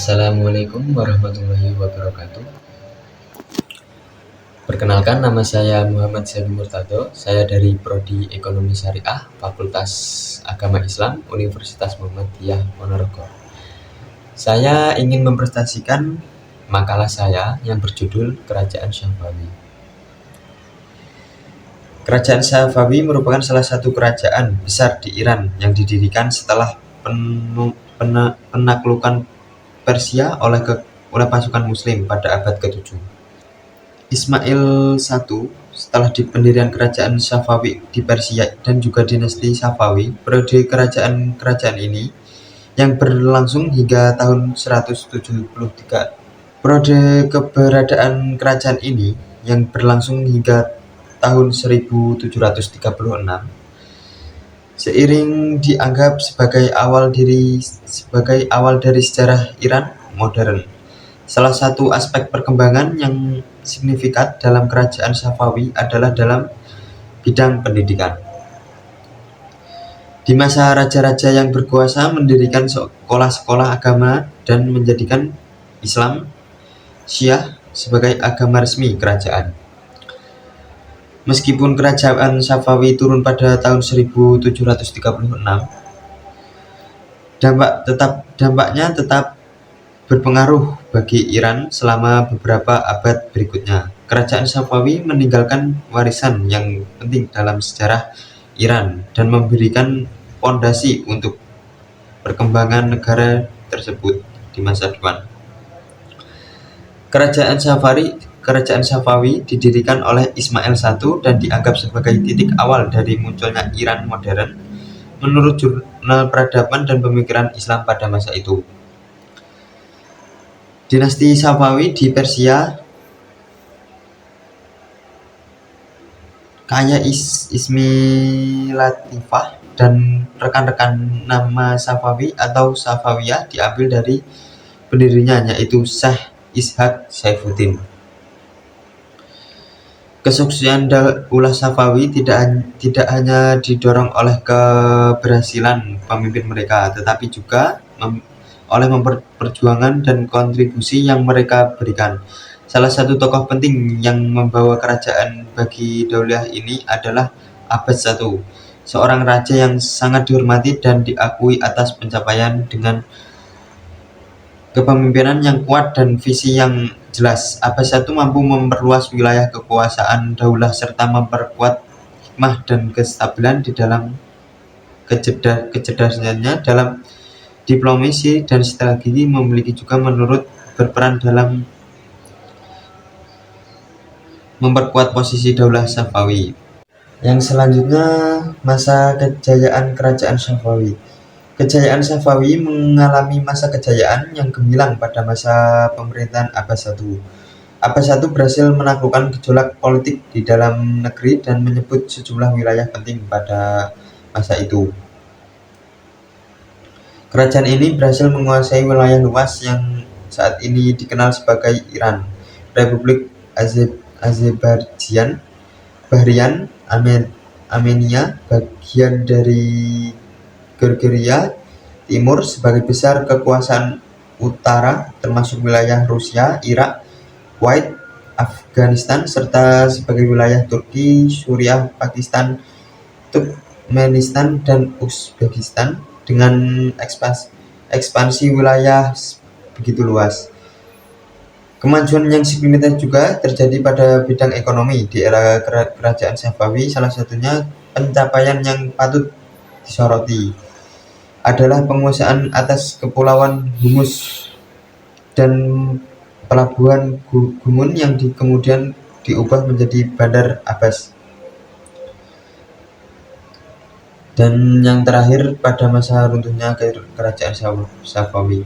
Assalamualaikum warahmatullahi wabarakatuh. Perkenalkan, nama saya Muhammad Zaini Murtado. Saya dari Prodi Ekonomi Syariah, Fakultas Agama Islam, Universitas Muhammadiyah Ponorogo. Saya ingin mempresentasikan makalah saya yang berjudul Kerajaan Safawi. Kerajaan Safawi merupakan salah satu kerajaan besar di Iran yang didirikan setelah penaklukan Persia oleh pasukan Muslim pada abad ke-7. Ismail I setelah pendirian kerajaan Safawi di Persia dan juga dinasti Safawi, periode kerajaan ini yang berlangsung hingga tahun 173. Periode keberadaan kerajaan ini yang berlangsung hingga tahun 1736 seiring dianggap sebagai awal dari sejarah Iran modern. Salah satu aspek perkembangan yang signifikan dalam kerajaan Safawi adalah dalam bidang pendidikan. Di masa raja-raja yang berkuasa mendirikan sekolah-sekolah agama dan menjadikan Islam Syiah sebagai agama resmi kerajaan. Meskipun kerajaan Safawi turun pada tahun 1736, dampaknya tetap berpengaruh bagi Iran selama beberapa abad berikutnya. Kerajaan Safawi meninggalkan warisan yang penting dalam sejarah Iran dan memberikan fondasi untuk perkembangan negara tersebut di masa depan. Kerajaan Safawi didirikan oleh Ismail I dan dianggap sebagai titik awal dari munculnya Iran modern menurut jurnal peradaban dan pemikiran Islam pada masa itu. Dinasti Safawi di Persia kaya Ismi Latifah dan rekan-rekan. Nama Safawi atau Safawiyah diambil dari pendirinya, yaitu Syekh Ishaq Saifuddin. Kesuksesan Daulah Safawi tidak hanya didorong oleh keberhasilan pemimpin mereka, tetapi juga oleh perjuangan dan kontribusi yang mereka berikan. Salah satu tokoh penting yang membawa kerajaan bagi daulah ini adalah Abbas I, seorang raja yang sangat dihormati dan diakui atas pencapaian dengan kepemimpinan yang kuat dan visi yang jelas. Abbas I mampu memperluas wilayah kekuasaan daulah serta memperkuat hikmah dan kestabilan di dalam kecerdasannya dalam diplomasi dan strategi. Memiliki juga berperan dalam memperkuat posisi daulah Safawi. Yang selanjutnya, masa kejayaan kerajaan Safawi. Kejayaan Safawi mengalami masa kejayaan yang gemilang pada masa pemerintahan Abbas I. Abbas I berhasil menaklukkan gejolak politik di dalam negeri dan menyebut sejumlah wilayah penting pada masa itu. Kerajaan ini berhasil menguasai wilayah luas yang saat ini dikenal sebagai Iran, Republik Azerbaijan, Bahrian, Armenia, bagian dari Georgia Timur, sebagai besar kekuasaan utara termasuk wilayah Rusia, Irak, Kuwait, Afghanistan, serta sebagai wilayah Turki, Suriah, Pakistan, Turkmenistan, dan Uzbekistan dengan ekspansi wilayah begitu luas. Kemajuan yang signifikan juga terjadi pada bidang ekonomi di era kerajaan Safawi. Salah satunya pencapaian yang patut disoroti adalah penguasaan atas Kepulauan Humus dan Pelabuhan Gumun yang kemudian diubah menjadi Bandar Abbas. Dan yang terakhir, pada masa runtuhnya kerajaan Safawi.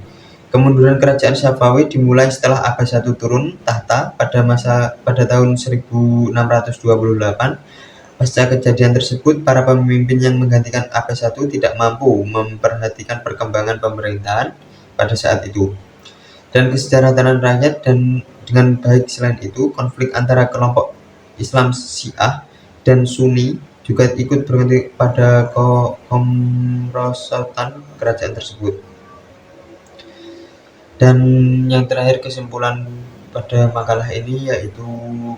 Kemunduran kerajaan Safawi dimulai setelah Abbas I turun tahta pada tahun 1628. Pasca kejadian tersebut, para pemimpin yang menggantikan Abbas I tidak mampu memperhatikan perkembangan pemerintahan pada saat itu dan kesejahteraan rakyat dengan baik. Selain itu, konflik antara kelompok Islam Syiah dan Sunni juga ikut berganti pada kemerosotan kerajaan tersebut. Dan yang terakhir kesimpulan pada makalah ini yaitu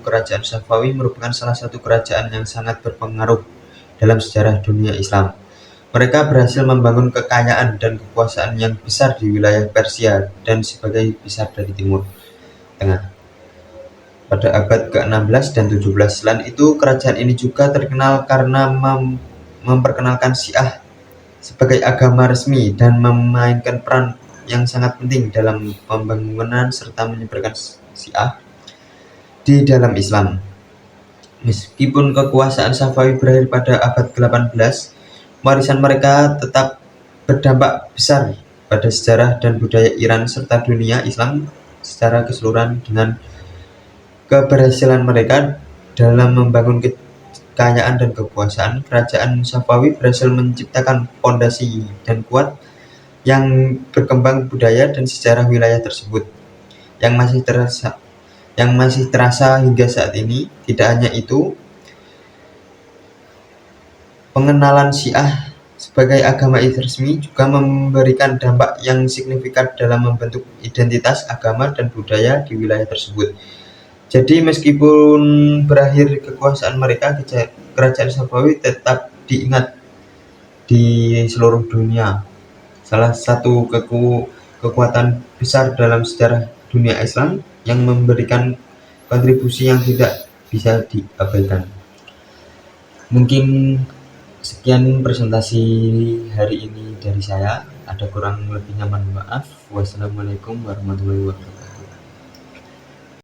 kerajaan Safawi merupakan salah satu kerajaan yang sangat berpengaruh dalam sejarah dunia Islam. Mereka berhasil membangun kekayaan dan kekuasaan yang besar di wilayah Persia dan sebagai besar dari Timur Tengah pada abad ke-16 dan 17. Selain itu, kerajaan ini juga terkenal karena memperkenalkan Syiah sebagai agama resmi dan memainkan peran yang sangat penting dalam pembangunan serta menyebarkan Syiah di dalam Islam. Meskipun kekuasaan Safawi berakhir pada abad ke-18, warisan mereka tetap berdampak besar pada sejarah dan budaya Iran serta dunia Islam secara keseluruhan. Dengan keberhasilan mereka dalam membangun kekayaan dan kekuasaan, kerajaan Safawi berhasil menciptakan fondasi dan kuat yang berkembang budaya dan sejarah wilayah tersebut yang masih terasa hingga saat ini. Tidak hanya itu, pengenalan Syiah sebagai agama resmi juga memberikan dampak yang signifikan dalam membentuk identitas agama dan budaya di wilayah tersebut. Jadi meskipun berakhir kekuasaan mereka, kerajaan Safawi tetap diingat di seluruh dunia. Salah satu kekuatan besar dalam sejarah dunia Islam yang memberikan kontribusi yang tidak bisa diabaikan. Mungkin sekian presentasi hari ini dari saya. Ada kurang lebihnya mohon maaf. Wassalamualaikum warahmatullahi wabarakatuh.